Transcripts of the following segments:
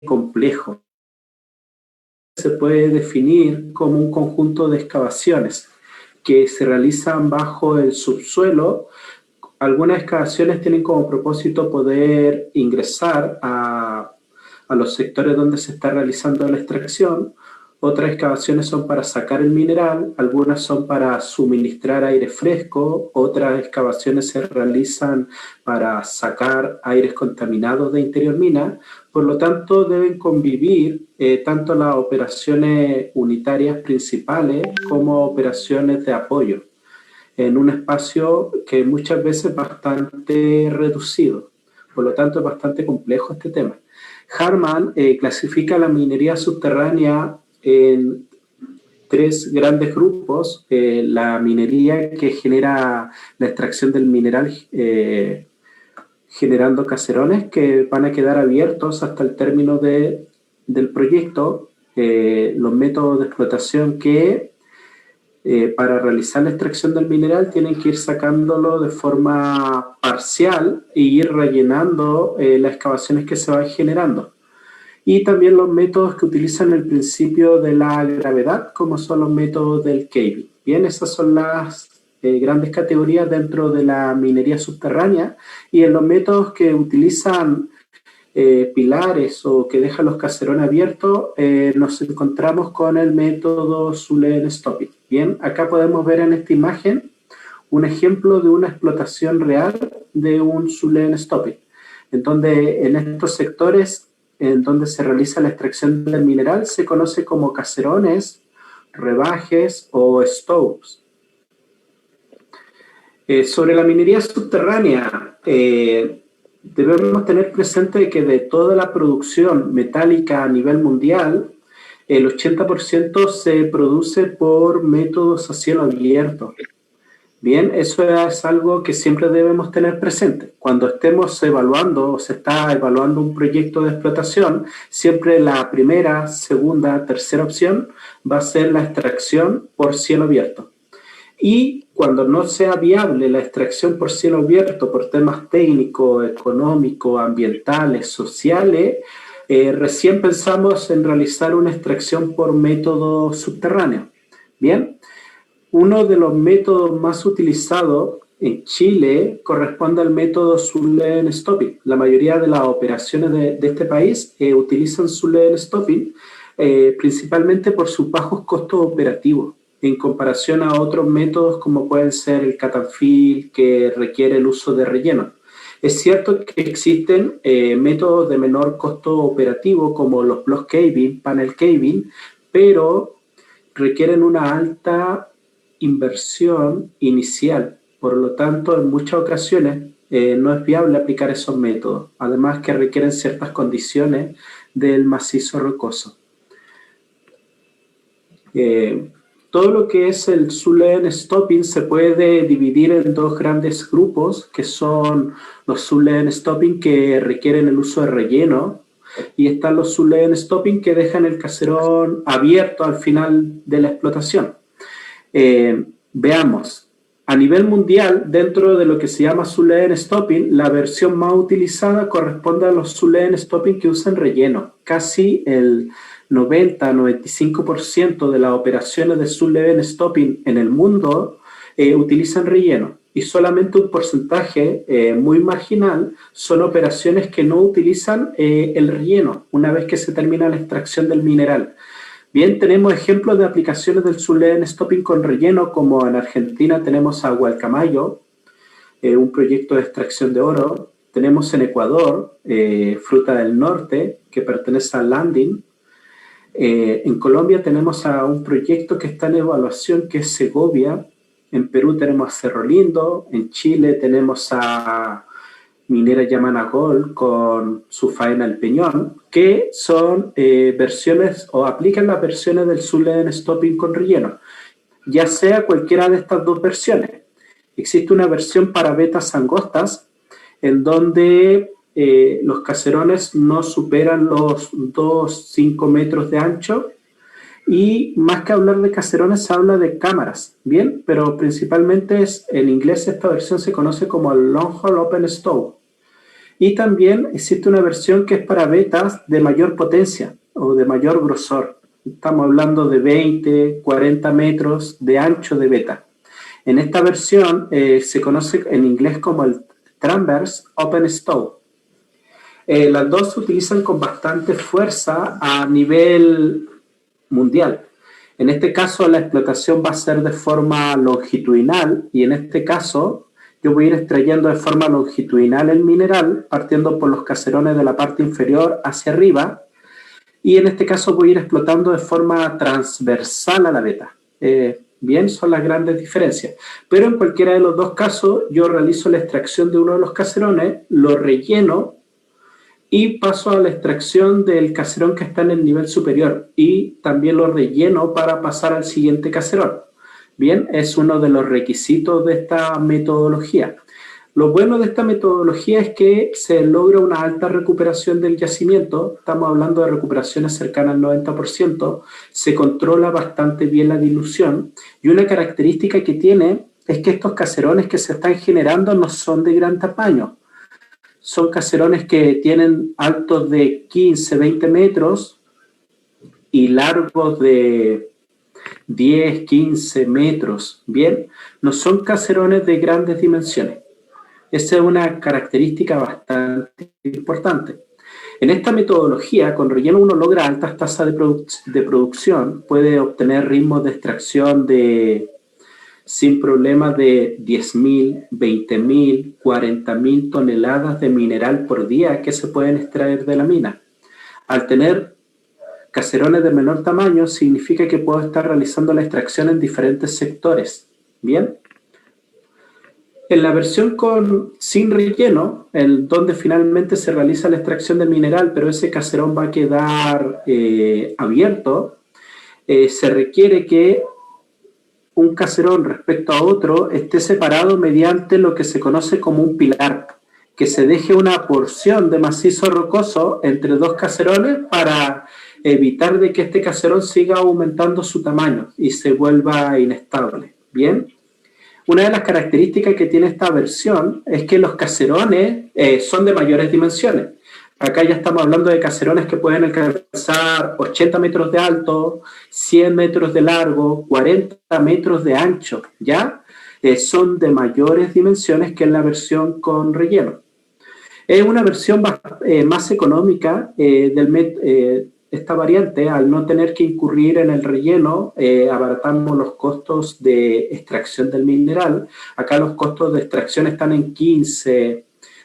complejo. Se puede definir como un conjunto de excavaciones que se realizan bajo el subsuelo. Algunas excavaciones tienen como propósito poder ingresar a los sectores donde se está realizando la extracción. Otras excavaciones son para sacar el mineral, algunas son para suministrar aire fresco, otras excavaciones se realizan para sacar aires contaminados de interior mina. Por lo tanto, deben convivir tanto las operaciones unitarias principales como operaciones de apoyo en un espacio que muchas veces es bastante reducido. Por lo tanto, es bastante complejo este tema. Harman clasifica la minería subterránea en tres grandes grupos. La minería que genera la extracción del mineral generando caserones que van a quedar abiertos hasta el término del proyecto. Los métodos de explotación que para realizar la extracción del mineral tienen que ir sacándolo de forma parcial e ir rellenando las excavaciones que se van generando. Y también los métodos que utilizan el principio de la gravedad, como son los métodos del caving. Bien, esas son las grandes categorías dentro de la minería subterránea. Y en los métodos que utilizan pilares o que dejan los caserones abiertos, nos encontramos con el método Zulu Stopping. Bien, acá podemos ver en esta imagen un ejemplo de una explotación real de un Zulu Stopping, en donde en estos sectores en donde se realiza la extracción del mineral se conoce como caserones, rebajes o stopes. Sobre la minería subterránea, debemos tener presente que de toda la producción metálica a nivel mundial, el 80% se produce por métodos a cielo abierto. Bien, eso es algo que siempre debemos tener presente. Cuando estemos evaluando o se está evaluando un proyecto de explotación, siempre la primera, segunda, tercera opción va a ser la extracción por cielo abierto. Y cuando no sea viable la extracción por cielo abierto por temas técnicos, económicos, ambientales, sociales, recién pensamos en realizar una extracción por método subterráneo. Bien, uno de los métodos más utilizados en Chile corresponde al método Zulu Stopping. La mayoría de las operaciones de este país utilizan Zulu Stopping principalmente por sus bajos costos operativos en comparación a otros métodos como pueden ser el cut and fill, que requiere el uso de relleno. Es cierto que existen métodos de menor costo operativo como los block caving, panel caving, pero requieren una alta inversión inicial. Por lo tanto, en muchas ocasiones no es viable aplicar esos métodos, además que requieren ciertas condiciones del macizo rocoso. Todo lo que es el Zulu Stopping se puede dividir en dos grandes grupos, que son los Zulu Stopping que requieren el uso de relleno, y están los Zulu Stopping que dejan el caserón abierto al final de la explotación. Veamos, a nivel mundial, dentro de lo que se llama Zulu Stopping, la versión más utilizada corresponde a los Zulu Stopping que usan relleno. Casi el 90-95% de las operaciones de Zulu Stopping en el mundo utilizan relleno, y solamente un porcentaje muy marginal son operaciones que no utilizan el relleno una vez que se termina la extracción del mineral. Bien, tenemos ejemplos de aplicaciones del Zulu Stopping con relleno, como en Argentina tenemos a Gualcamayo, un proyecto de extracción de oro. Tenemos en Ecuador, Fruta del Norte, que pertenece a Landin. En Colombia tenemos a un proyecto que está en evaluación, que es Segovia. En Perú tenemos a Cerro Lindo. En Chile tenemos a Minera Yamana Gold con su faena El Peñón, que son versiones o aplican las versiones del Zulu Stopping con relleno, ya sea cualquiera de estas dos versiones. Existe una versión para vetas angostas en donde los caserones no superan los 2-5 metros de ancho, y más que hablar de caserones se habla de cámaras, bien, pero principalmente en inglés esta versión se conoce como el Long Hole Open Stove. Y también existe una versión que es para vetas de mayor potencia o de mayor grosor. Estamos hablando de 20, 40 metros de ancho de veta. En esta versión se conoce en inglés como el Transverse Open Stow. Las dos se utilizan con bastante fuerza a nivel mundial. En este caso la explotación va a ser de forma longitudinal y en este caso yo voy a ir extrayendo de forma longitudinal el mineral partiendo por los caserones de la parte inferior hacia arriba y en este caso voy a ir explotando de forma transversal a la veta. Bien, son las grandes diferencias. Pero en cualquiera de los dos casos yo realizo la extracción de uno de los caserones, lo relleno y paso a la extracción del caserón que está en el nivel superior y también lo relleno para pasar al siguiente caserón. Bien, es uno de los requisitos de esta metodología. Lo bueno de esta metodología es que se logra una alta recuperación del yacimiento, estamos hablando de recuperaciones cercanas al 90%, se controla bastante bien la dilución y una característica que tiene es que estos caserones que se están generando no son de gran tamaño. Son caserones que tienen altos de 15, 20 metros y largos de 10, 15 metros. Bien, no son caserones de grandes dimensiones. Esa es una característica bastante importante. En esta metodología, con relleno uno logra altas tasas de producción, puede obtener ritmos de extracción sin problemas de 10.000, 20.000, 40.000 toneladas de mineral por día que se pueden extraer de la mina. Al tener caserones de menor tamaño, significa que puedo estar realizando la extracción en diferentes sectores. Bien. En la versión sin relleno, donde finalmente se realiza la extracción del mineral, pero ese caserón va a quedar abierto, se requiere que un caserón respecto a otro esté separado mediante lo que se conoce como un pilar, que se deje una porción de macizo rocoso entre dos caserones para evitar de que este caserón siga aumentando su tamaño y se vuelva inestable. Bien. Una de las características que tiene esta versión es que los caserones son de mayores dimensiones. Acá ya estamos hablando de caserones que pueden alcanzar 80 metros de alto, 100 metros de largo, 40 metros de ancho, ¿ya? Son de mayores dimensiones que en la versión con relleno. Es una versión más económica esta variante, al no tener que incurrir en el relleno, abaratamos los costos de extracción del mineral. Acá los costos de extracción están en $15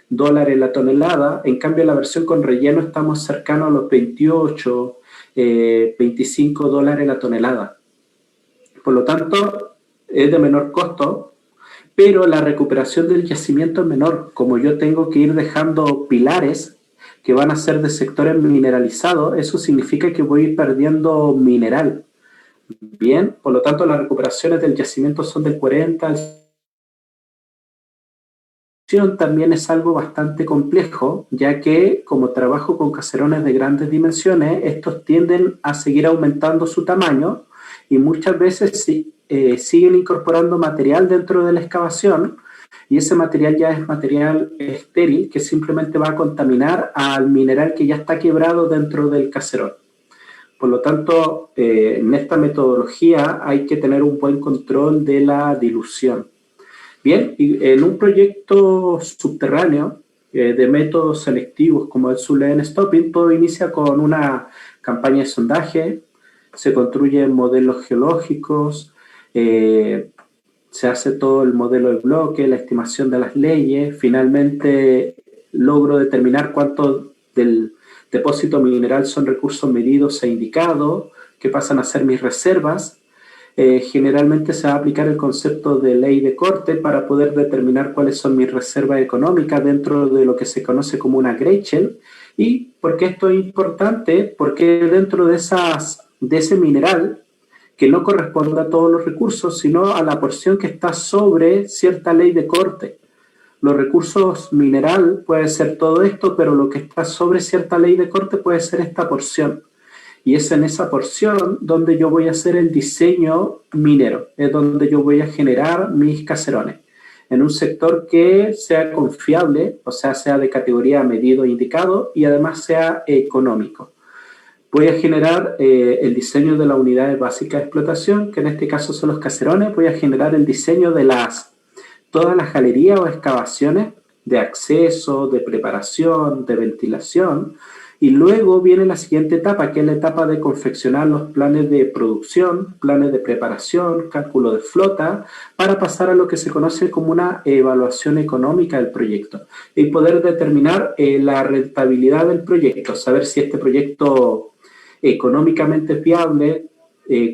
la tonelada, en cambio la versión con relleno estamos cercanos a los 28, $25 la tonelada. Por lo tanto, es de menor costo, pero la recuperación del yacimiento es menor. Como yo tengo que ir dejando pilares que van a ser de sectores mineralizados, eso significa que voy a ir perdiendo mineral. Bien, por lo tanto las recuperaciones del yacimiento son del 40 también es algo bastante complejo, ya que como trabajo con caserones de grandes dimensiones, estos tienden a seguir aumentando su tamaño y muchas veces siguen incorporando material dentro de la excavación y ese material ya es material estéril que simplemente va a contaminar al mineral que ya está quebrado dentro del caserón. Por lo tanto, en esta metodología hay que tener un buen control de la dilución. Bien, y en un proyecto subterráneo de métodos selectivos como el Zulene Stopping, todo inicia con una campaña de sondaje, se construyen modelos geológicos, se hace todo el modelo de bloque, la estimación de las leyes, finalmente logro determinar cuánto del depósito mineral son recursos medidos e indicados, que pasan a ser mis reservas. Generalmente se va a aplicar el concepto de ley de corte para poder determinar cuáles son mis reservas económicas dentro de lo que se conoce como una Gretchen. ¿Y por qué esto es importante? Porque dentro de ese mineral, que no corresponde a todos los recursos, sino a la porción que está sobre cierta ley de corte. Los recursos mineral puede ser todo esto, pero lo que está sobre cierta ley de corte puede ser esta porción. Y es en esa porción donde yo voy a hacer el diseño minero, es donde yo voy a generar mis caserones. en un sector que sea confiable, o sea de categoría medido e indicado y además sea económico. Voy a generar el diseño de las unidades básicas de explotación, que en este caso son los caserones. Voy a generar el diseño de todas las galerías o excavaciones de acceso, de preparación, de ventilación. Y luego viene la siguiente etapa, que es la etapa de confeccionar los planes de producción, planes de preparación, cálculo de flota, para pasar a lo que se conoce como una evaluación económica del proyecto y poder determinar la rentabilidad del proyecto, saber si este proyecto económicamente es viable,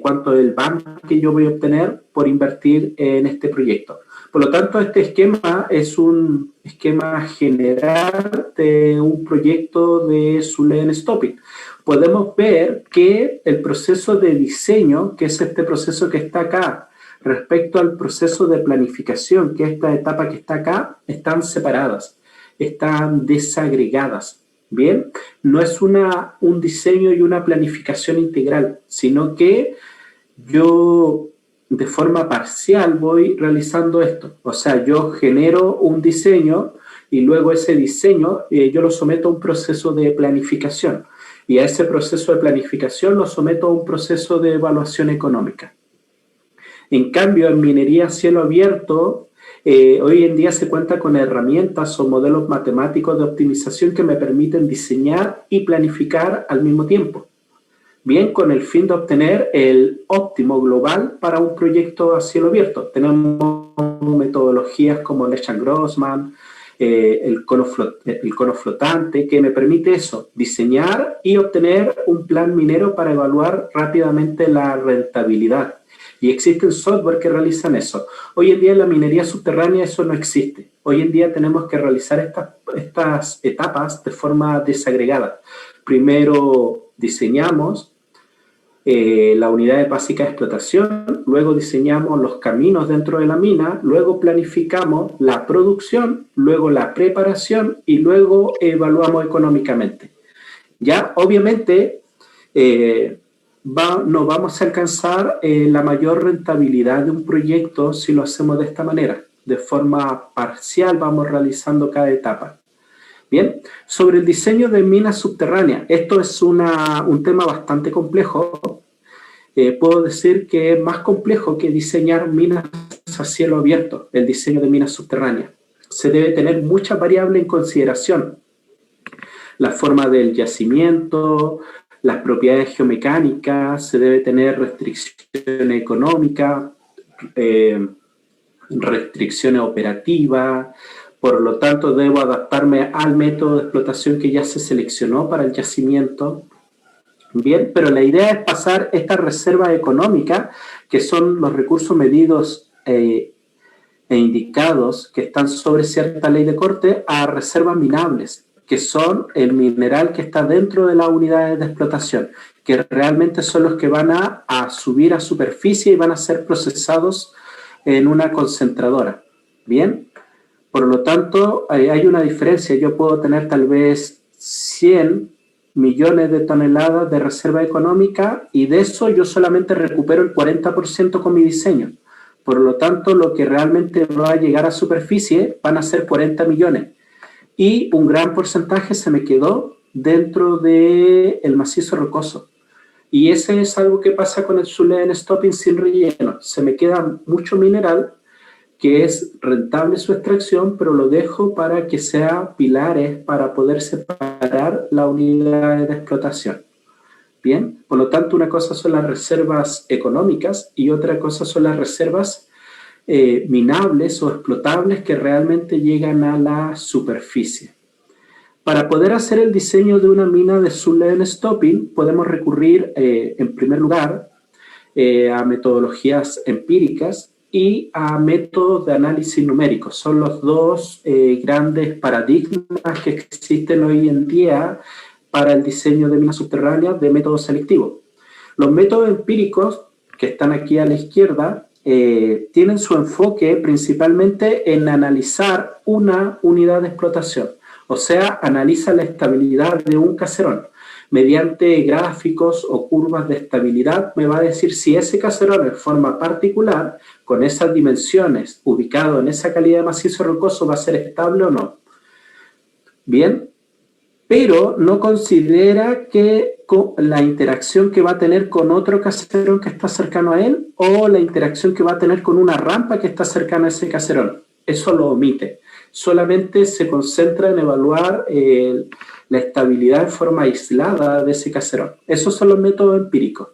cuánto es el banco que yo voy a obtener por invertir en este proyecto. Por lo tanto, este esquema es un esquema general de un proyecto de Zulene Stoping. Podemos ver que el proceso de diseño, que es este proceso que está acá, respecto al proceso de planificación, que es esta etapa que está acá, están separadas, están desagregadas. Bien, no es un diseño y una planificación integral, sino que yo de forma parcial voy realizando esto. O sea, yo genero un diseño y luego ese diseño yo lo someto a un proceso de planificación. Y a ese proceso de planificación lo someto a un proceso de evaluación económica. En cambio, en minería a cielo abierto, hoy en día se cuenta con herramientas o modelos matemáticos de optimización que me permiten diseñar y planificar al mismo tiempo. Bien, con el fin de obtener el óptimo global para un proyecto a cielo abierto. Tenemos metodologías como Lechan-Grossman, el cono flotante, que me permite eso, diseñar y obtener un plan minero para evaluar rápidamente la rentabilidad. Y existen software que realizan eso. Hoy en día en la minería subterránea eso no existe. Hoy en día tenemos que realizar estas etapas de forma desagregada. Primero diseñamos la unidad básica de explotación, luego diseñamos los caminos dentro de la mina, luego planificamos la producción, luego la preparación y luego evaluamos económicamente. Ya, obviamente, no vamos a alcanzar la mayor rentabilidad de un proyecto si lo hacemos de esta manera. De forma parcial vamos realizando cada etapa. Bien, sobre el diseño de minas subterráneas, esto es un tema bastante complejo. Puedo decir que es más complejo que diseñar minas a cielo abierto, el diseño de minas subterráneas. Se debe tener muchas variables en consideración. La forma del yacimiento, las propiedades geomecánicas, se debe tener restricciones económicas, restricciones operativas. Por lo tanto, debo adaptarme al método de explotación que ya se seleccionó para el yacimiento. Bien, pero la idea es pasar estas reservas económicas, que son los recursos medidos e indicados que están sobre cierta ley de corte, a reservas minables, que son el mineral que está dentro de las unidades de explotación, que realmente son los que van a subir a superficie y van a ser procesados en una concentradora. Bien. Por lo tanto, hay una diferencia. Yo puedo tener tal vez 100 millones de toneladas de reserva económica y de eso yo solamente recupero el 40% con mi diseño. Por lo tanto, lo que realmente va a llegar a superficie van a ser 40 millones. Y un gran porcentaje se me quedó dentro del macizo rocoso. Y ese es algo que pasa con el Zulene Stoping sin relleno. Se me queda mucho mineral que es rentable su extracción, pero lo dejo para que sea pilares para poder separar la unidad de explotación. Bien, por lo tanto, una cosa son las reservas económicas y otra cosa son las reservas minables o explotables que realmente llegan a la superficie. Para poder hacer el diseño de una mina de Zulene Stoping, podemos recurrir, en primer lugar, a metodologías empíricas y a métodos de análisis numérico. Son los dos grandes paradigmas que existen hoy en día para el diseño de minas subterráneas de método selectivo. Los métodos empíricos, que están aquí a la izquierda, tienen su enfoque principalmente en analizar una unidad de explotación. O sea, analiza la estabilidad de un caserón. mediante gráficos o curvas de estabilidad, me va a decir si ese caserón en forma particular, con esas dimensiones, ubicado en esa calidad de macizo rocoso, va a ser estable o no. Bien, pero no considera que la interacción que va a tener con otro caserón que está cercano a él o la interacción que va a tener con una rampa que está cercana a ese caserón. Eso lo omite. Solamente se concentra en evaluar la estabilidad en forma aislada de ese caserón. Esos son los métodos empíricos.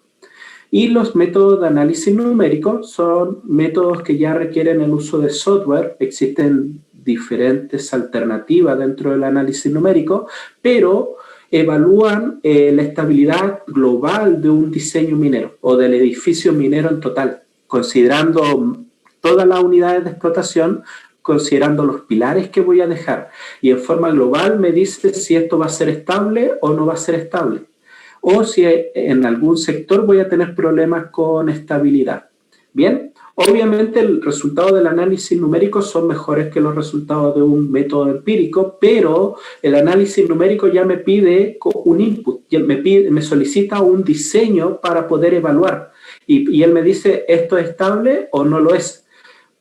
Y los métodos de análisis numérico son métodos que ya requieren el uso de software. Existen diferentes alternativas dentro del análisis numérico, pero evalúan la estabilidad global de un diseño minero o del edificio minero en total, considerando todas las unidades de explotación, considerando los pilares que voy a dejar. Y en forma global me dice si esto va a ser estable o no va a ser estable, o si en algún sector voy a tener problemas con estabilidad. Bien, obviamente el resultado del análisis numérico son mejores que los resultados de un método empírico, pero el análisis numérico ya me pide un input, me solicita un diseño para poder evaluar. Y él me dice, ¿esto es estable o no lo es?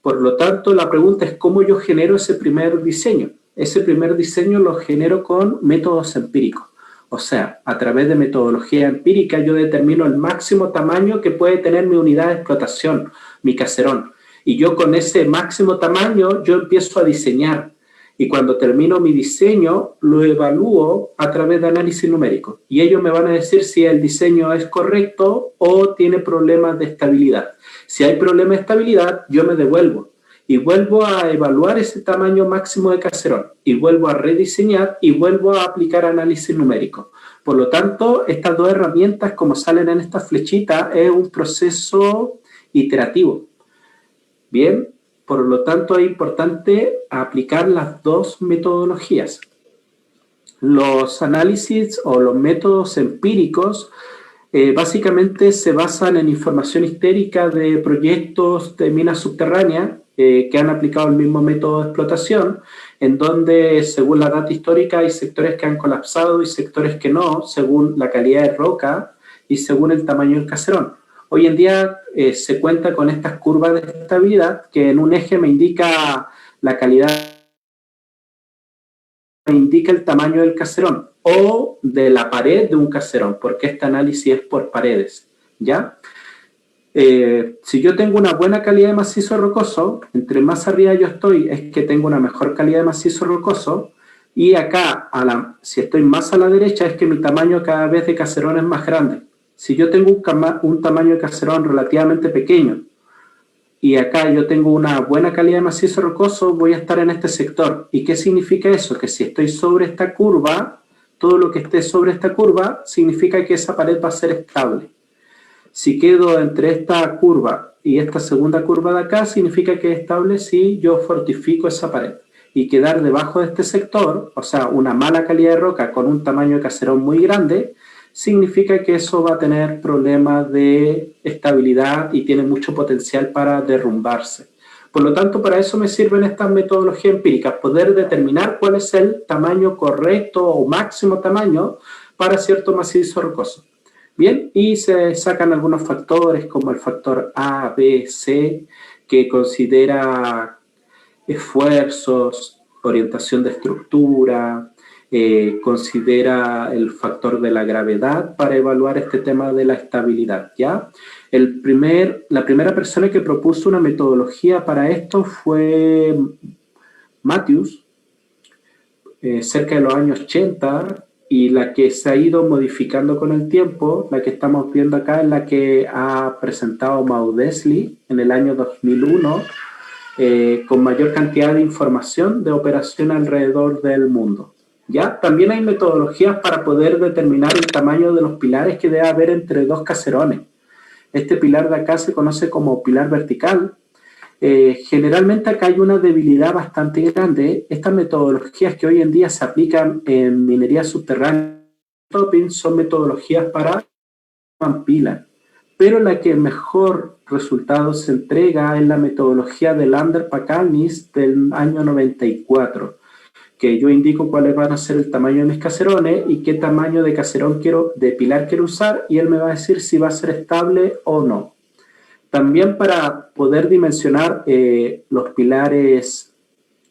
Por lo tanto, la pregunta es cómo yo genero ese primer diseño. Ese primer diseño lo genero con métodos empíricos. O sea, a través de metodología empírica yo determino el máximo tamaño que puede tener mi unidad de explotación, mi caserón. Y yo con ese máximo tamaño yo empiezo a diseñar. Y cuando termino mi diseño lo evalúo a través de análisis numérico. Y ellos me van a decir si el diseño es correcto o tiene problemas de estabilidad. Si hay problemas de estabilidad, yo me devuelvo y vuelvo a evaluar ese tamaño máximo de caserón y vuelvo a rediseñar y vuelvo a aplicar análisis numérico. Por lo tanto, estas dos herramientas, como salen en esta flechita, es un proceso iterativo. Bien, por lo tanto es importante aplicar las dos metodologías. Los análisis o los métodos empíricos básicamente se basan en información histórica de proyectos de minas subterráneas que han aplicado el mismo método de explotación, en donde según la data histórica hay sectores que han colapsado y sectores que no, según la calidad de roca y según el tamaño del caserón. Hoy en día se cuenta con estas curvas de estabilidad que en un eje me indica la calidad, me indica el tamaño del caserón o de la pared de un caserón, porque este análisis es por paredes, ¿ya? Si yo tengo una buena calidad de macizo rocoso, entre más arriba yo estoy, es que tengo una mejor calidad de macizo rocoso, y acá, si estoy más a la derecha, es que mi tamaño cada vez de caserón es más grande. Si yo tengo un tamaño de caserón relativamente pequeño, y acá yo tengo una buena calidad de macizo rocoso, voy a estar en este sector. ¿Y qué significa eso? Que si estoy sobre esta curva, todo lo que esté sobre esta curva significa que esa pared va a ser estable. Si quedo entre esta curva y esta segunda curva de acá, significa que es estable si yo fortifico esa pared. Y quedar debajo de este sector, o sea, una mala calidad de roca con un tamaño de caserón muy grande, significa que eso va a tener problemas de estabilidad y tiene mucho potencial para derrumbarse. Por lo tanto, para eso me sirven estas metodologías empíricas, poder determinar cuál es el tamaño correcto o máximo tamaño para cierto macizo rocoso. Bien, y se sacan algunos factores como el factor A, B, C, que considera esfuerzos, orientación de estructura, considera el factor de la gravedad para evaluar este tema de la estabilidad, ¿ya? La primera persona que propuso una metodología para esto fue Matthews, cerca de los años 80, y la que se ha ido modificando con el tiempo, la que estamos viendo acá, es la que ha presentado Maudesley en el año 2001, con mayor cantidad de información de operación alrededor del mundo. ¿Ya? También hay metodologías para poder determinar el tamaño de los pilares que debe haber entre dos caserones. Este pilar de acá se conoce como pilar vertical. Generalmente acá hay una debilidad bastante grande. Estas metodologías que hoy en día se aplican en minería subterránea son metodologías para pilar. Pero la que mejor resultados se entrega es la metodología de Lander-Pachacz del año 94, que yo indico cuáles van a ser el tamaño de mis caserones y qué tamaño de caserón de pilar quiero usar, y él me va a decir si va a ser estable o no. También para poder dimensionar los pilares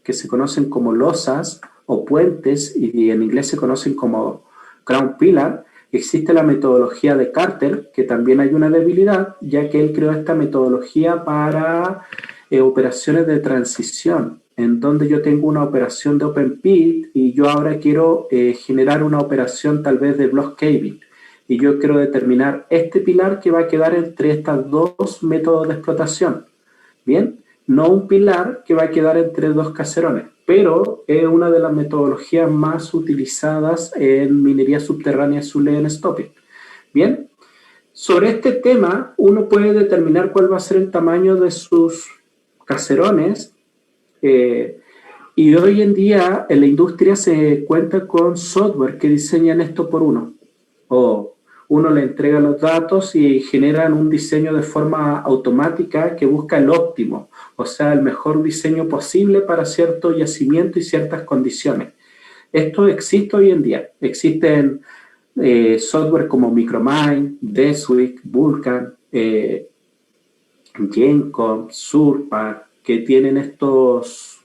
que se conocen como losas o puentes, y en inglés se conocen como crown pillar, existe la metodología de Carter, que también hay una debilidad, ya que él creó esta metodología para operaciones de transición, en donde yo tengo una operación de open pit y yo ahora quiero generar una operación tal vez de block caving, y yo quiero determinar este pilar que va a quedar entre estas dos métodos de explotación. Bien, no un pilar que va a quedar entre dos caserones, pero es una de las metodologías más utilizadas en minería subterránea Zulene Stopping. Bien, sobre este tema uno puede determinar cuál va a ser el tamaño de sus caserones, y hoy en día en la industria se cuenta con software que diseñan esto por uno, o uno le entrega los datos y generan un diseño de forma automática que busca el óptimo, o sea, el mejor diseño posible para cierto yacimiento y ciertas condiciones. Esto existe hoy en día. Existen software como Micromine, Deswik, Vulkan, Gencom, Surpa, que tienen estos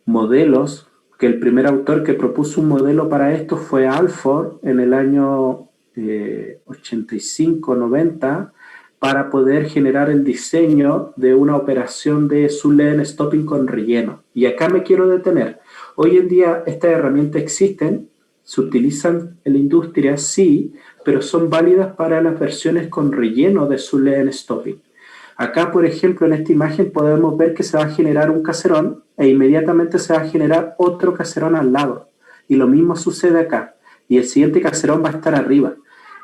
modelos, que el primer autor que propuso un modelo para esto fue Alford en el año 85-90, para poder generar el diseño de una operación de Zulene Stopping con relleno. Y acá me quiero detener. Hoy en día estas herramientas existen, se utilizan en la industria, sí, pero son válidas para las versiones con relleno de Zulene Stopping. Acá, por ejemplo, en esta imagen podemos ver que se va a generar un caserón e inmediatamente se va a generar otro caserón al lado. Y lo mismo sucede acá. Y el siguiente caserón va a estar arriba.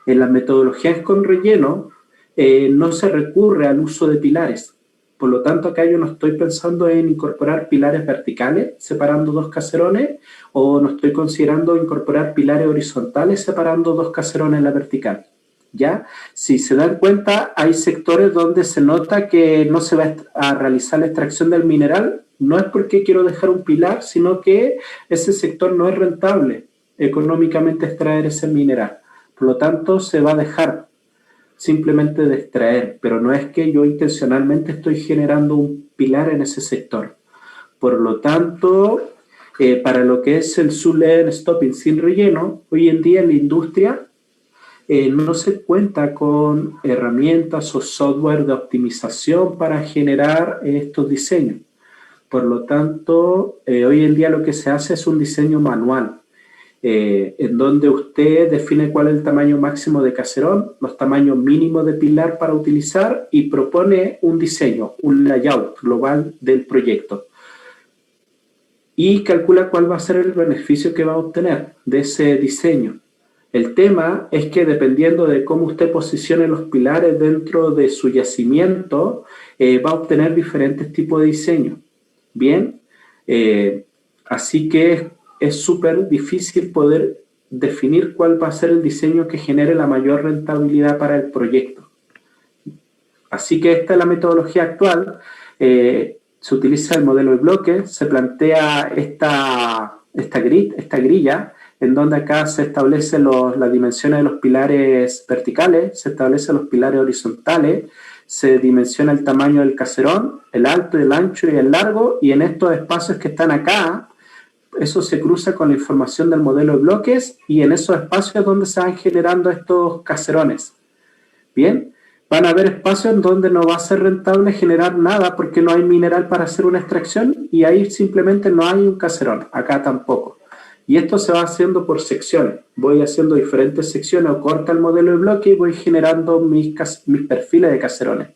En las metodologías con relleno no se recurre al uso de pilares. Por lo tanto, acá yo no estoy pensando en incorporar pilares verticales separando dos caserones, o no estoy considerando incorporar pilares horizontales separando dos caserones en la vertical. ¿Ya? Si se dan cuenta, hay sectores donde se nota que no se va a realizar la extracción del mineral. No es porque quiero dejar un pilar, sino que ese sector no es rentable económicamente extraer ese mineral. Por lo tanto, se va a dejar simplemente de extraer, pero no es que yo intencionalmente estoy generando un pilar en ese sector. Por lo tanto, para lo que es el Zulene Stopping sin relleno, hoy en día en la industria no se cuenta con herramientas o software de optimización para generar estos diseños. Por lo tanto, hoy en día lo que se hace es un diseño manual, en donde usted define cuál es el tamaño máximo de caserón, los tamaños mínimos de pilar para utilizar, y propone un diseño, un layout global del proyecto. Y calcula cuál va a ser el beneficio que va a obtener de ese diseño. El tema es que dependiendo de cómo usted posicione los pilares dentro de su yacimiento, va a obtener diferentes tipos de diseño. Bien, así que es súper difícil poder definir cuál va a ser el diseño que genere la mayor rentabilidad para el proyecto. Así que esta es la metodología actual. Se utiliza el modelo de bloques, se plantea esta grilla, en donde acá se establecen las dimensiones de los pilares verticales, se establecen los pilares horizontales, se dimensiona el tamaño del caserón, el alto, el ancho y el largo, y en estos espacios que están acá, eso se cruza con la información del modelo de bloques, y en esos espacios es donde se van generando estos caserones. Bien, van a haber espacios en donde no va a ser rentable generar nada porque no hay mineral para hacer una extracción, y ahí simplemente no hay un caserón, acá tampoco. Y esto se va haciendo por secciones. Voy haciendo diferentes secciones, o corta el modelo de bloque y voy generando mis perfiles de caserones.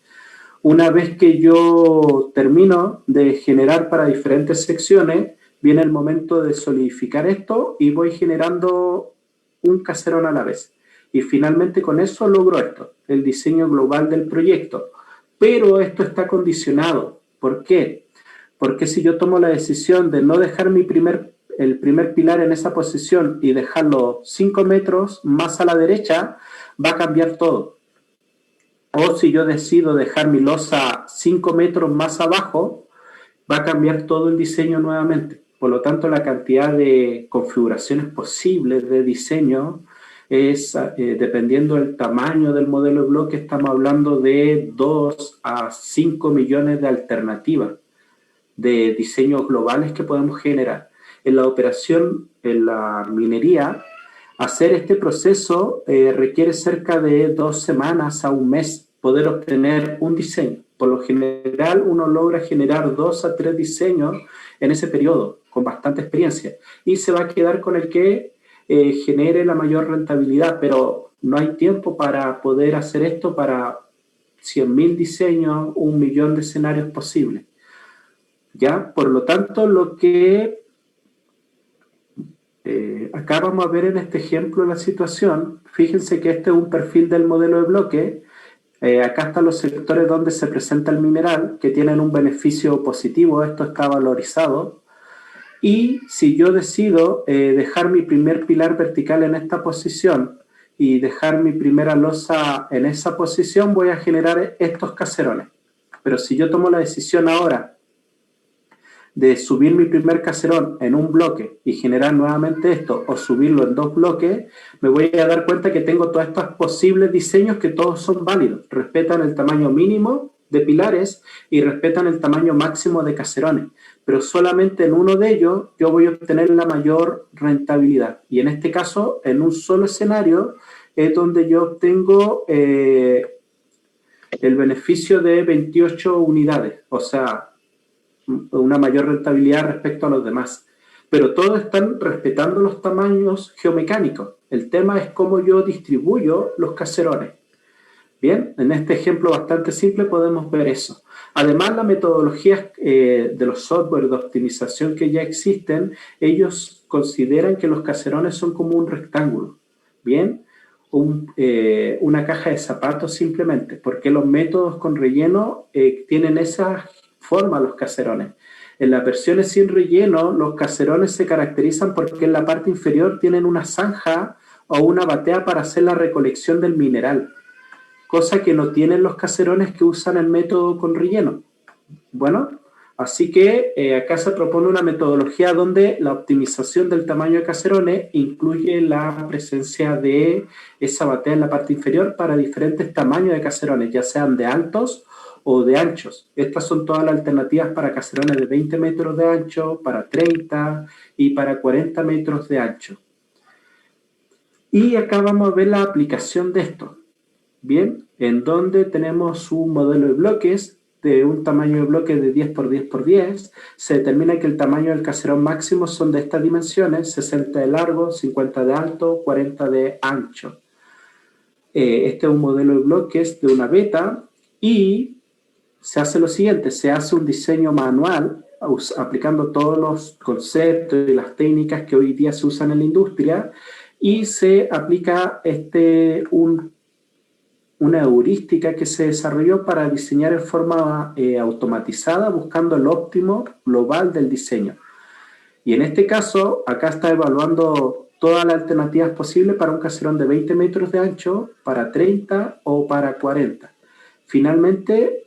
Una vez que yo termino de generar para diferentes secciones, viene el momento de solidificar esto y voy generando un caserón a la vez. Y finalmente con eso logro esto, el diseño global del proyecto. Pero esto está condicionado. ¿Por qué? Porque si yo tomo la decisión de no dejar el primer pilar en esa posición y dejarlo 5 metros más a la derecha, va a cambiar todo. O si yo decido dejar mi losa 5 metros más abajo, va a cambiar todo el diseño nuevamente. Por lo tanto, la cantidad de configuraciones posibles de diseño es, dependiendo del tamaño del modelo de bloque, estamos hablando de 2 a 5 millones de alternativas de diseños globales que podemos generar. En la operación, en la minería, hacer este proceso requiere cerca de 2 semanas a un mes poder obtener un diseño. Por lo general, uno logra generar 2 a 3 diseños en ese periodo, con bastante experiencia, y se va a quedar con el que genere la mayor rentabilidad, pero no hay tiempo para poder hacer esto para 100.000 diseños, 1 millón de escenarios posibles. ¿Ya? Por lo tanto, lo que acá vamos a ver en este ejemplo la situación, fíjense que este es un perfil del modelo de bloque, acá están los sectores donde se presenta el mineral, que tienen un beneficio positivo, esto está valorizado, y si yo decido dejar mi primer pilar vertical en esta posición y dejar mi primera losa en esa posición, voy a generar estos caserones. Pero si yo tomo la decisión ahora de subir mi primer caserón en un bloque y generar nuevamente esto, o subirlo en 2 bloques, me voy a dar cuenta que tengo todos estos posibles diseños que todos son válidos, respetan el tamaño mínimo de pilares y respetan el tamaño máximo de caserones, pero solamente en uno de ellos yo voy a obtener la mayor rentabilidad, y en este caso, en un solo escenario, es donde yo obtengo el beneficio de 28 unidades, o sea, una mayor rentabilidad respecto a los demás. Pero todos están respetando los tamaños geomecánicos. El tema es cómo yo distribuyo los caserones. Bien, en este ejemplo bastante simple podemos ver eso. Además, las metodologías de los software de optimización que ya existen, ellos consideran que los caserones son como un rectángulo. Bien, una caja de zapatos simplemente, porque los métodos con relleno tienen esa forma los caserones. En las versiones sin relleno, los caserones se caracterizan porque en la parte inferior tienen una zanja o una batea para hacer la recolección del mineral, cosa que no tienen los caserones que usan el método con relleno. Bueno, así que acá se propone una metodología donde la optimización del tamaño de caserones incluye la presencia de esa batea en la parte inferior para diferentes tamaños de caserones, ya sean de altos o de anchos. Estas son todas las alternativas para caserones de 20 metros de ancho, para 30 y para 40 metros de ancho. Y acá vamos a ver la aplicación de esto. Bien, en donde tenemos un modelo de bloques de un tamaño de bloque de 10 por 10 por 10, se determina que el tamaño del caserón máximo son de estas dimensiones, 60 de largo, 50 de alto, 40 de ancho. Este es un modelo de bloques de una beta y se hace lo siguiente, se hace un diseño manual aplicando todos los conceptos y las técnicas que hoy día se usan en la industria y se aplica una heurística que se desarrolló para diseñar en forma automatizada buscando el óptimo global del diseño. Y en este caso, acá está evaluando todas las alternativas posibles para un caserón de 20 metros de ancho, para 30 o para 40. Finalmente,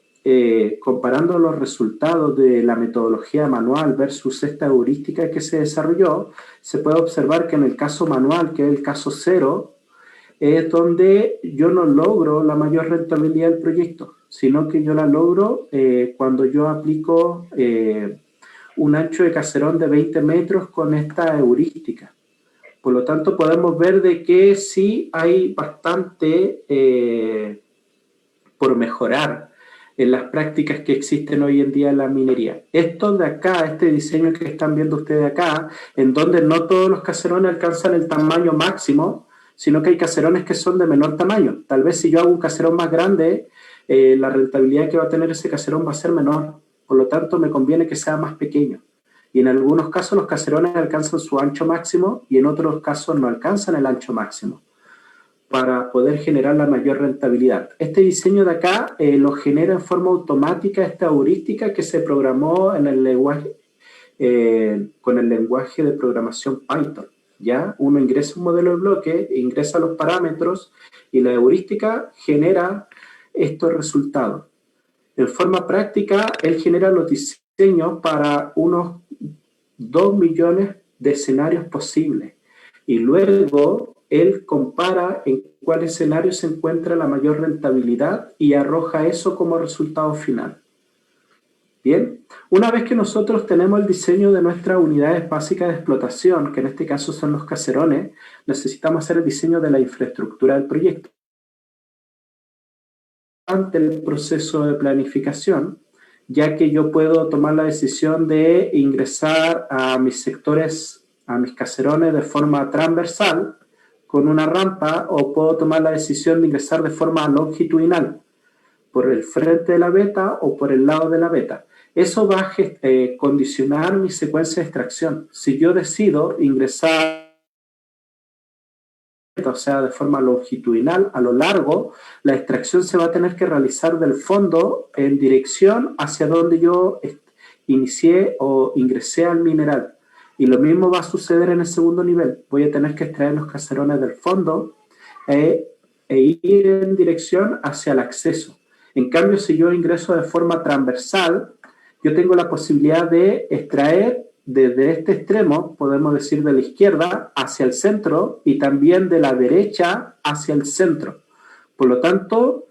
comparando los resultados de la metodología manual versus esta heurística que se desarrolló, se puede observar que en el caso manual, que es el caso 0, es donde yo no logro la mayor rentabilidad del proyecto, sino que yo la logro cuando yo aplico un ancho de caserón de 20 metros con esta heurística. Por lo tanto, podemos ver de que sí hay bastante por mejorar en las prácticas que existen hoy en día en la minería. Esto de acá, este diseño que están viendo ustedes acá, en donde no todos los caserones alcanzan el tamaño máximo, sino que hay caserones que son de menor tamaño. Tal vez si yo hago un caserón más grande, la rentabilidad que va a tener ese caserón va a ser menor. Por lo tanto, me conviene que sea más pequeño. Y en algunos casos los caserones alcanzan su ancho máximo y en otros casos no alcanzan el ancho máximo para poder generar la mayor rentabilidad. Este diseño de acá lo genera en forma automática esta heurística que se programó en el lenguaje, con el lenguaje de programación Python. ¿Ya? Uno ingresa un modelo de bloque, ingresa los parámetros y la heurística genera estos resultados. En forma práctica, él genera los diseños para unos 2 millones de escenarios posibles y luego él compara en cuál escenario se encuentra la mayor rentabilidad y arroja eso como resultado final. Bien, una vez que nosotros tenemos el diseño de nuestras unidades básicas de explotación, que en este caso son los caserones, necesitamos hacer el diseño de la infraestructura del proyecto. Ante el proceso de planificación, ya que yo puedo tomar la decisión de ingresar a mis sectores, a mis caserones de forma transversal, con una rampa, o puedo tomar la decisión de ingresar de forma longitudinal, por el frente de la veta o por el lado de la veta. Eso va a condicionar mi secuencia de extracción. Si yo decido ingresar, o sea, de forma longitudinal a lo largo, la extracción se va a tener que realizar del fondo en dirección hacia donde yo inicié o ingresé al mineral. Y lo mismo va a suceder en el segundo nivel. Voy a tener que extraer los caserones del fondo e ir en dirección hacia el acceso. En cambio, si yo ingreso de forma transversal, yo tengo la posibilidad de extraer desde este extremo, podemos decir de la izquierda hacia el centro y también de la derecha hacia el centro. Por lo tanto,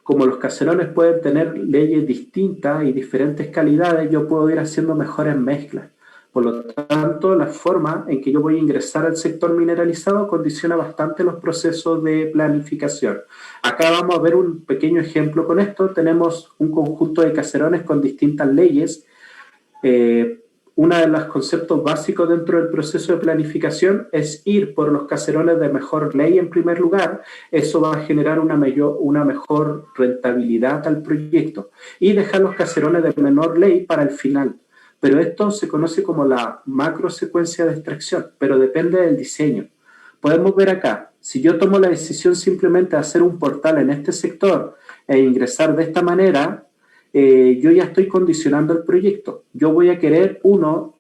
como los caserones pueden tener leyes distintas y diferentes calidades, yo puedo ir haciendo mejores mezclas. Por lo tanto, la forma en que yo voy a ingresar al sector mineralizado condiciona bastante los procesos de planificación. Acá vamos a ver un pequeño ejemplo con esto. Tenemos un conjunto de caserones con distintas leyes. Uno de los conceptos básicos dentro del proceso de planificación es ir por los caserones de mejor ley en primer lugar. Eso va a generar una mejor rentabilidad al proyecto y dejar los caserones de menor ley para el final. Pero esto se conoce como la macro secuencia de extracción, pero depende del diseño. Podemos ver acá, si yo tomo la decisión simplemente de hacer un portal en este sector e ingresar de esta manera, yo ya estoy condicionando el proyecto. Yo voy a querer,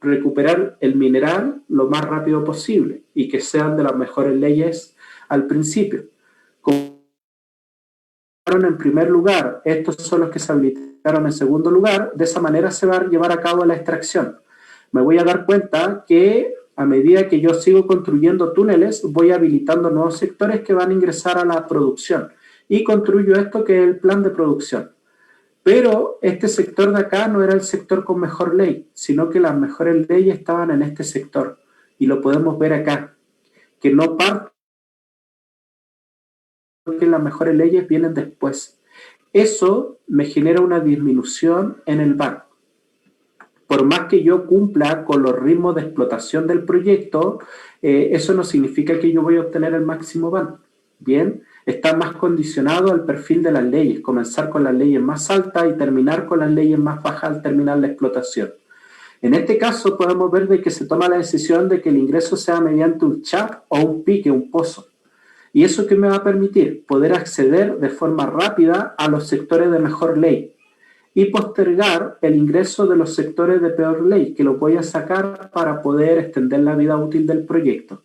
recuperar el mineral lo más rápido posible y que sean de las mejores leyes al principio. En primer lugar, estos son los que se habilitaron en segundo lugar, de esa manera se va a llevar a cabo la extracción. Me voy a dar cuenta que a medida que yo sigo construyendo túneles, voy habilitando nuevos sectores que van a ingresar a la producción y construyo esto que es el plan de producción. Pero este sector de acá no era el sector con mejor ley, sino que las mejores leyes estaban en este sector. Y lo podemos ver acá, que no parte, que las mejores leyes vienen después. Eso me genera una disminución en el VAR. Por más que yo cumpla con los ritmos de explotación del proyecto, eso no significa que yo voy a obtener el máximo VAR. Bien, está más condicionado al perfil de las leyes, comenzar con las leyes más altas y terminar con las leyes más bajas al terminar la explotación. En este caso podemos ver de que se toma la decisión de que el ingreso sea mediante un chap o un pique, un pozo. ¿Y eso qué me va a permitir? Poder acceder de forma rápida a los sectores de mejor ley y postergar el ingreso de los sectores de peor ley, que lo voy a sacar para poder extender la vida útil del proyecto.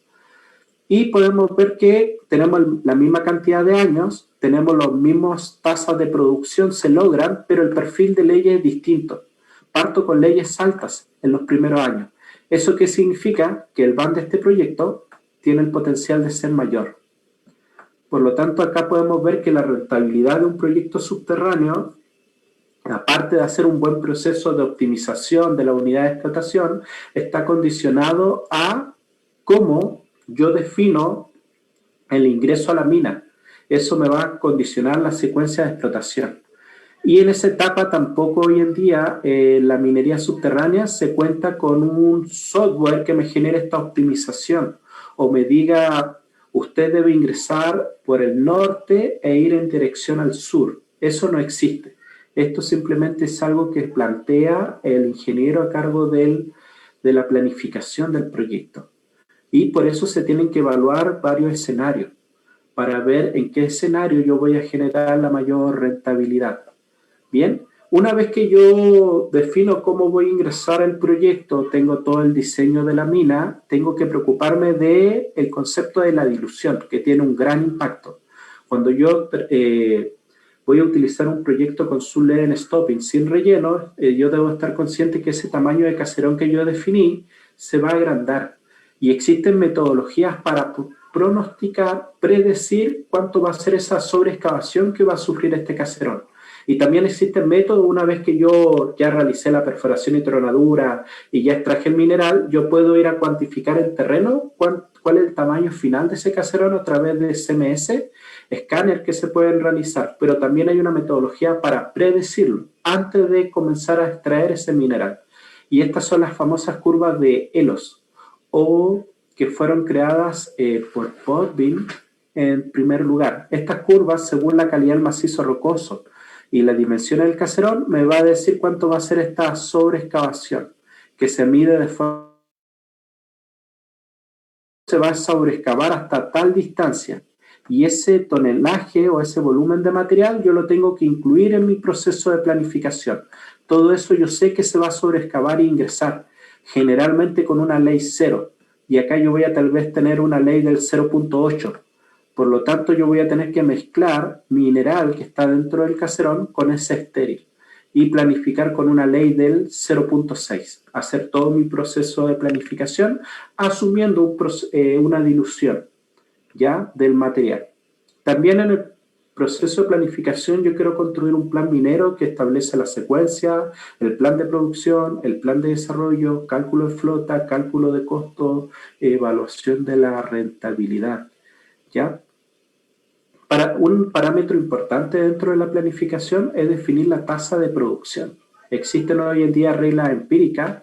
Y podemos ver que tenemos la misma cantidad de años, tenemos las mismas tasas de producción, se logran, pero el perfil de leyes es distinto. Parto con leyes altas en los primeros años. ¿Eso qué significa? Que el VAR de este proyecto tiene el potencial de ser mayor. Por lo tanto, acá podemos ver que la rentabilidad de un proyecto subterráneo, aparte de hacer un buen proceso de optimización de la unidad de explotación, está condicionado a cómo yo defino el ingreso a la mina. Eso me va a condicionar la secuencia de explotación. Y en esa etapa tampoco hoy en día la minería subterránea se cuenta con un software que me genere esta optimización o me diga, usted debe ingresar por el norte e ir en dirección al sur. Eso no existe. Esto simplemente es algo que plantea el ingeniero a cargo de la planificación del proyecto. Y por eso se tienen que evaluar varios escenarios para ver en qué escenario yo voy a generar la mayor rentabilidad. Bien, una vez que yo defino cómo voy a ingresar al proyecto, tengo todo el diseño de la mina, tengo que preocuparme del concepto de la dilución, que tiene un gran impacto. Cuando yo voy a utilizar un proyecto con su lead stopping sin relleno, yo debo estar consciente que ese tamaño de caserón que yo definí se va a agrandar. Y existen metodologías para pronosticar, predecir cuánto va a ser esa sobreexcavación que va a sufrir este caserón. Y también existen métodos, una vez que yo ya realicé la perforación y tronadura y ya extraje el mineral, yo puedo ir a cuantificar en terreno cuál es el tamaño final de ese caserón a través de CMS, escáner que se pueden realizar, pero también hay una metodología para predecirlo antes de comenzar a extraer ese mineral. Y estas son las famosas curvas de ELOS, o que fueron creadas por Podbean en primer lugar. Estas curvas, según la calidad del macizo rocoso y la dimensión del caserón, me va a decir cuánto va a ser esta sobreexcavación, que se mide de forma... se va a sobreexcavar hasta tal distancia, y ese tonelaje o ese volumen de material yo lo tengo que incluir en mi proceso de planificación. Todo eso yo sé que se va a sobreexcavar e ingresar, generalmente con una ley 0, y acá yo voy a tal vez tener una ley del 0.8. Por lo tanto, yo voy a tener que mezclar mineral que está dentro del caserón con ese estéril y planificar con una ley del 0.6. Hacer todo mi proceso de planificación asumiendo una dilución ya del material. También en el proceso de planificación yo quiero construir un plan minero que establece la secuencia, el plan de producción, el plan de desarrollo, cálculo de flota, cálculo de costo, evaluación de la rentabilidad. ¿Ya? Un parámetro importante dentro de la planificación es definir la tasa de producción. Existen hoy en día reglas empíricas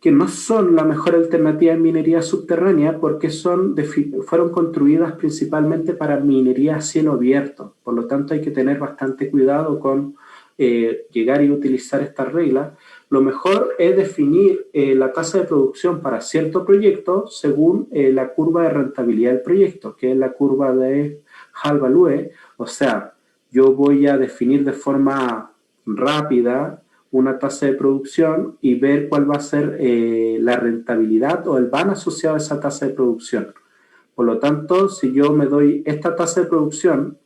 que no son la mejor alternativa en minería subterránea porque fueron construidas principalmente para minería a cielo abierto. Por lo tanto, hay que tener bastante cuidado con llegar y utilizar estas reglas. Lo mejor es definir la tasa de producción para cierto proyecto según la curva de rentabilidad del proyecto, que es la curva de Hall-Value. O sea, yo voy a definir de forma rápida una tasa de producción y ver cuál va a ser la rentabilidad o el VAN asociado a esa tasa de producción. Por lo tanto, si yo me doy esta tasa de producción,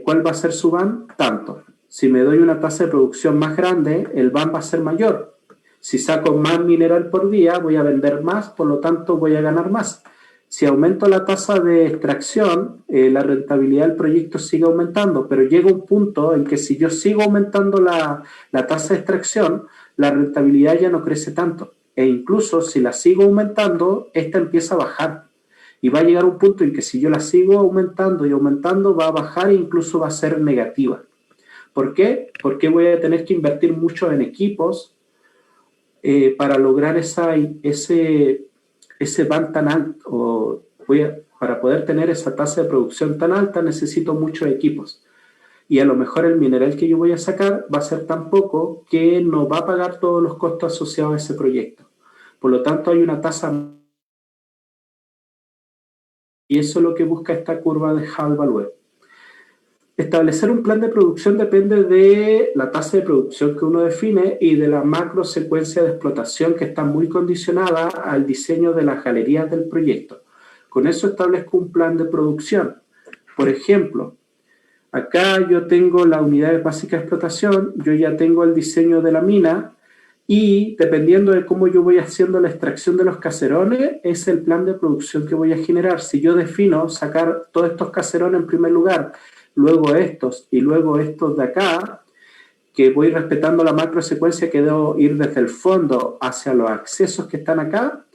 ¿cuál va a ser su VAN? Tanto. Si me doy una tasa de producción más grande, el VAN va a ser mayor. Si saco más mineral por día, voy a vender más, por lo tanto voy a ganar más. Si aumento la tasa de extracción, la rentabilidad del proyecto sigue aumentando, pero llega un punto en que si yo sigo aumentando la tasa de extracción, la rentabilidad ya no crece tanto. E incluso si la sigo aumentando, esta empieza a bajar. Y va a llegar un punto en que si yo la sigo aumentando y aumentando, va a bajar e incluso va a ser negativa. ¿Por qué? Porque voy a tener que invertir mucho en equipos para lograr ese VAN tan alto. Para poder tener esa tasa de producción tan alta necesito muchos equipos. Y a lo mejor el mineral que yo voy a sacar va a ser tan poco que no va a pagar todos los costos asociados a ese proyecto. Por lo tanto, hay una tasa... Y eso es lo que busca esta curva de Hall-Value. Establecer un plan de producción depende de la tasa de producción que uno define y de la macro secuencia de explotación que está muy condicionada al diseño de las galerías del proyecto. Con eso establezco un plan de producción. Por ejemplo, acá yo tengo la unidad básica de explotación, yo ya tengo el diseño de la mina y dependiendo de cómo yo voy haciendo la extracción de los caserones, es el plan de producción que voy a generar. Si yo defino sacar todos estos caserones en primer lugar, luego estos y luego estos de acá, que voy respetando la macro secuencia que debo ir desde el fondo hacia los accesos que están acá,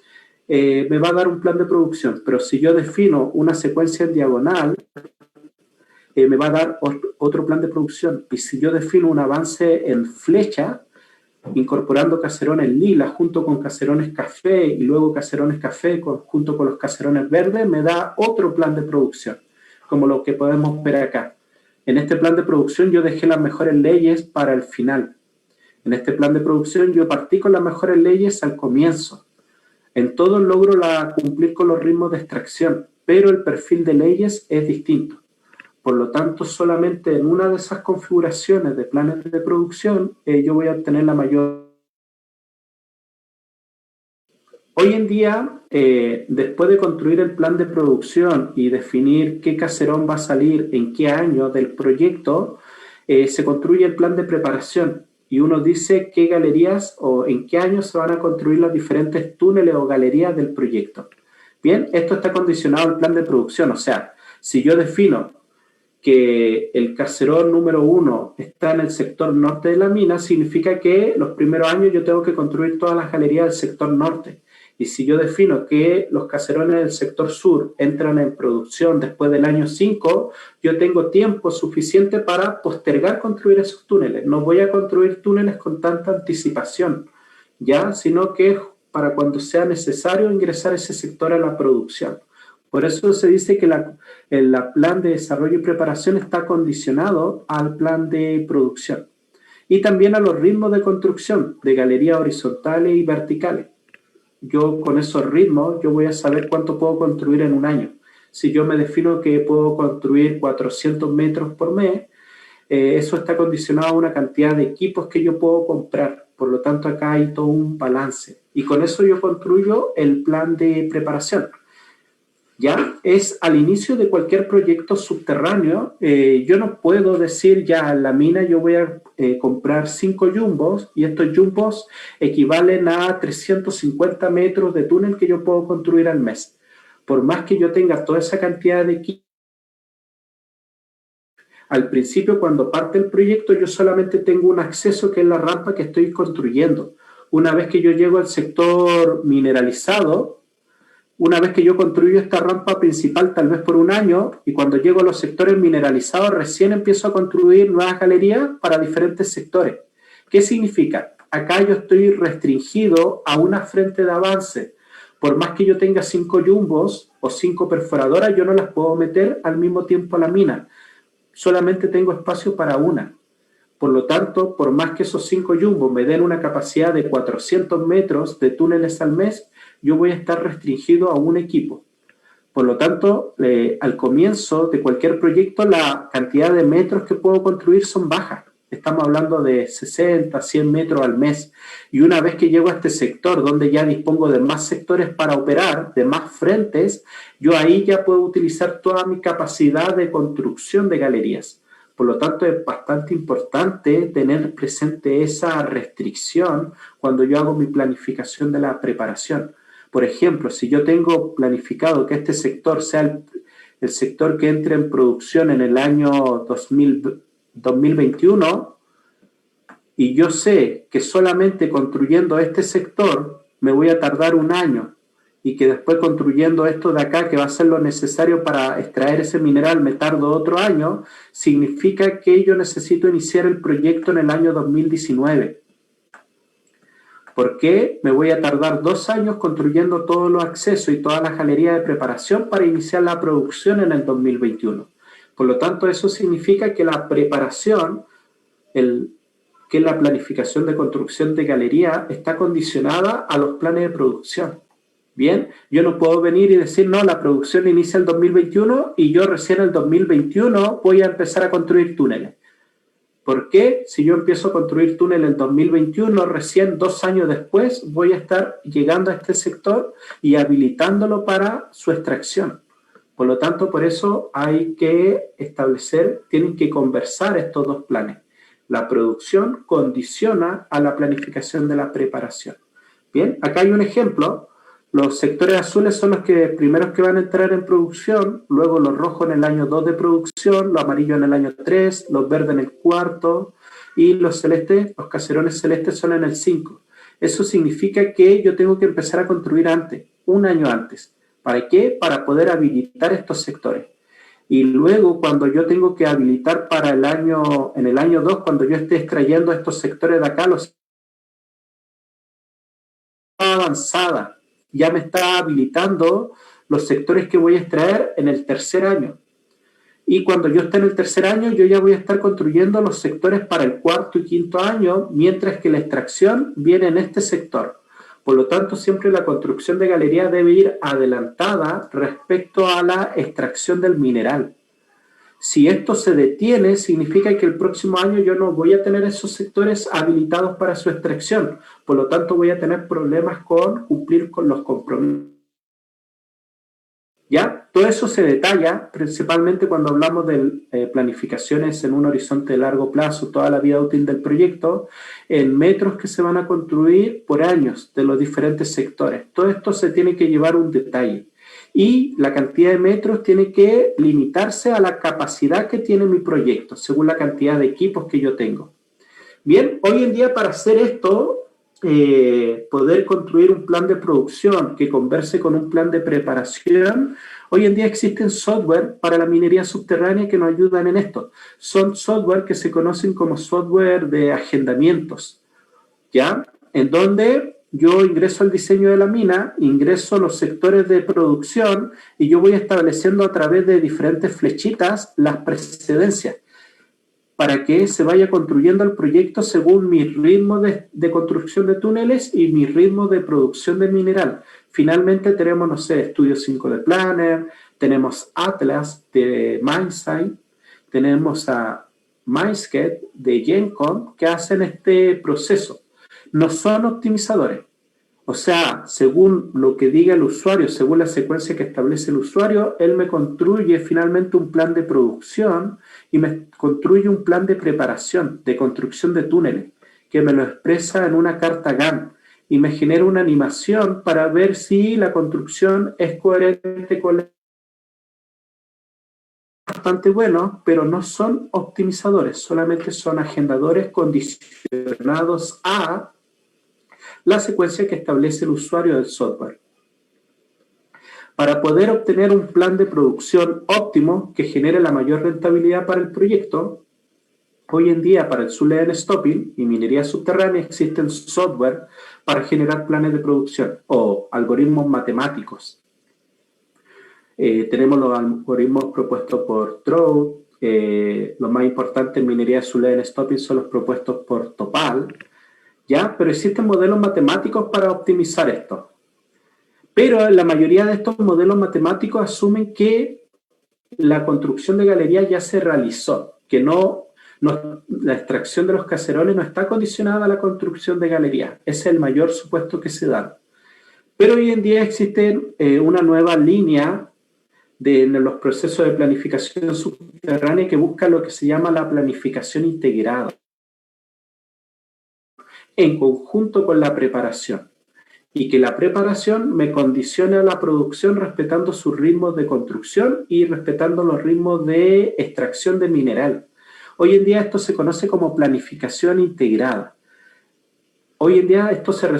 me va a dar un plan de producción. Pero si yo defino una secuencia en diagonal, me va a dar otro plan de producción. Y si yo defino un avance en flecha, incorporando caserones lila junto con caserones café y luego caserones café junto con los caserones verdes, me da otro plan de producción, como lo que podemos ver acá. En este plan de producción yo dejé las mejores leyes para el final. En este plan de producción yo partí con las mejores leyes al comienzo. En todo logro cumplir con los ritmos de extracción, pero el perfil de leyes es distinto. Por lo tanto, solamente en una de esas configuraciones de planes de producción yo voy a obtener la mayor... Hoy en día, después de construir el plan de producción y definir qué caserón va a salir en qué año del proyecto, se construye el plan de preparación y uno dice qué galerías o en qué año se van a construir los diferentes túneles o galerías del proyecto. Bien, esto está condicionado al plan de producción, o sea, si yo defino que el caserón número 1 está en el sector norte de la mina, significa que los primeros años yo tengo que construir todas las galerías del sector norte. Y si yo defino que los caserones del sector sur entran en producción después del año 5, yo tengo tiempo suficiente para postergar construir esos túneles. No voy a construir túneles con tanta anticipación, ¿ya? Sino que para cuando sea necesario ingresar ese sector a la producción. Por eso se dice que el plan de desarrollo y preparación está condicionado al plan de producción y también a los ritmos de construcción de galerías horizontales y verticales. Yo con esos ritmos yo voy a saber cuánto puedo construir en un año. Si yo me defino que puedo construir 400 metros por mes, eso está condicionado a una cantidad de equipos que yo puedo comprar. Por lo tanto, acá hay todo un balance. Y con eso yo construyo el plan de preparación. Ya es al inicio de cualquier proyecto subterráneo. Yo no puedo decir ya en la mina yo voy a comprar 5 jumbos y estos jumbos equivalen a 350 metros de túnel que yo puedo construir al mes. Por más que yo tenga toda esa cantidad de equipos, al principio cuando parte el proyecto yo solamente tengo un acceso que es la rampa que estoy construyendo. Una vez que yo llego al sector mineralizado, una vez que yo construyo esta rampa principal tal vez por un año y cuando llego a los sectores mineralizados recién empiezo a construir nuevas galerías para diferentes sectores. ¿Qué significa? Acá yo estoy restringido a una frente de avance. Por más que yo tenga 5 jumbos o 5 perforadoras, yo no las puedo meter al mismo tiempo a la mina. Solamente tengo espacio para una. Por lo tanto, por más que esos 5 jumbos me den una capacidad de 400 metros de túneles al mes, yo voy a estar restringido a un equipo. Por lo tanto, al comienzo de cualquier proyecto, la cantidad de metros que puedo construir son bajas. Estamos hablando de 60, 100 metros al mes. Y una vez que llego a este sector, donde ya dispongo de más sectores para operar, de más frentes, yo ahí ya puedo utilizar toda mi capacidad de construcción de galerías. Por lo tanto, es bastante importante tener presente esa restricción cuando yo hago mi planificación de la preparación. Por ejemplo, si yo tengo planificado que este sector sea el sector que entre en producción en el año 2021 y yo sé que solamente construyendo este sector me voy a tardar un año y que después construyendo esto de acá, que va a ser lo necesario para extraer ese mineral, me tardo otro año, significa que yo necesito iniciar el proyecto en el año 2019. ¿Por qué me voy a tardar 2 años construyendo todos los accesos y todas las galerías de preparación para iniciar la producción en el 2021? Por lo tanto, eso significa que la preparación, que es la planificación de construcción de galería, está condicionada a los planes de producción. Bien, yo no puedo venir y decir, no, la producción inicia el 2021 y yo recién en el 2021 voy a empezar a construir túneles. ¿Por qué? Si yo empiezo a construir túnel en el 2021, recién 2 años después voy a estar llegando a este sector y habilitándolo para su extracción. Por lo tanto, por eso hay que establecer, tienen que conversar estos dos planes. La producción condiciona a la planificación de la preparación. Bien, acá hay un ejemplo. Los sectores azules son los primeros que van a entrar en producción, luego los rojos en el año 2 de producción, los amarillos en el año 3, los verdes en el 4 y los celestes, los caserones celestes son en el 5. Eso significa que yo tengo que empezar a construir antes, un año antes. ¿Para qué? Para poder habilitar estos sectores. Y luego cuando yo tengo que habilitar en el año 2, cuando yo esté extrayendo estos sectores de acá, los avanzada. Ya me está habilitando los sectores que voy a extraer en el tercer año. Y cuando yo esté en el tercer año, yo ya voy a estar construyendo los sectores para el cuarto y quinto año, mientras que la extracción viene en este sector. Por lo tanto, siempre la construcción de galería debe ir adelantada respecto a la extracción del mineral. Si esto se detiene, significa que el próximo año yo no voy a tener esos sectores habilitados para su extracción. Por lo tanto, voy a tener problemas con cumplir con los compromisos. ¿Ya? Todo eso se detalla principalmente cuando hablamos de planificaciones en un horizonte de largo plazo, toda la vida útil del proyecto, en metros que se van a construir por años de los diferentes sectores. Todo esto se tiene que llevar un detalle. Y la cantidad de metros tiene que limitarse a la capacidad que tiene mi proyecto, según la cantidad de equipos que yo tengo. Bien, hoy en día para hacer esto, poder construir un plan de producción que converse con un plan de preparación, hoy en día existen software para la minería subterránea que nos ayudan en esto. Son software que se conocen como software de agendamientos, ¿ya? En donde yo ingreso al diseño de la mina, ingreso los sectores de producción y yo voy estableciendo a través de diferentes flechitas las precedencias para que se vaya construyendo el proyecto según mi ritmo de construcción de túneles y mi ritmo de producción de mineral. Finalmente tenemos, no sé, Studio 5 de Planner, tenemos Atlas de Minesight, tenemos a Mindscape de Gencom que hacen este proceso. No son optimizadores. O sea, según lo que diga el usuario, según la secuencia que establece el usuario, él me construye finalmente un plan de producción y me construye un plan de preparación, de construcción de túneles, que me lo expresa en una carta Gantt y me genera una animación para ver si la construcción es coherente con la... Bastante bueno, pero no son optimizadores, solamente son agendadores condicionados a la secuencia que establece el usuario del software. Para poder obtener un plan de producción óptimo que genere la mayor rentabilidad para el proyecto, hoy en día para el Zullian Stopping y minería subterránea existen software para generar planes de producción o algoritmos matemáticos. Tenemos los algoritmos propuestos por Trout, los más importantes en minería Zullian Stopping son los propuestos por Topal, ¿ya? Pero existen modelos matemáticos para optimizar esto. Pero la mayoría de estos modelos matemáticos asumen que la construcción de galerías ya se realizó, que la extracción de los caserones no está condicionada a la construcción de galerías. Ese es el mayor supuesto que se da. Pero hoy en día existe una nueva línea de los procesos de planificación subterránea que busca lo que se llama la planificación integrada, en conjunto con la preparación, y que la preparación me condicione a la producción respetando sus ritmos de construcción y respetando los ritmos de extracción de mineral. Hoy en día esto se conoce como planificación integrada. Hoy en día esto se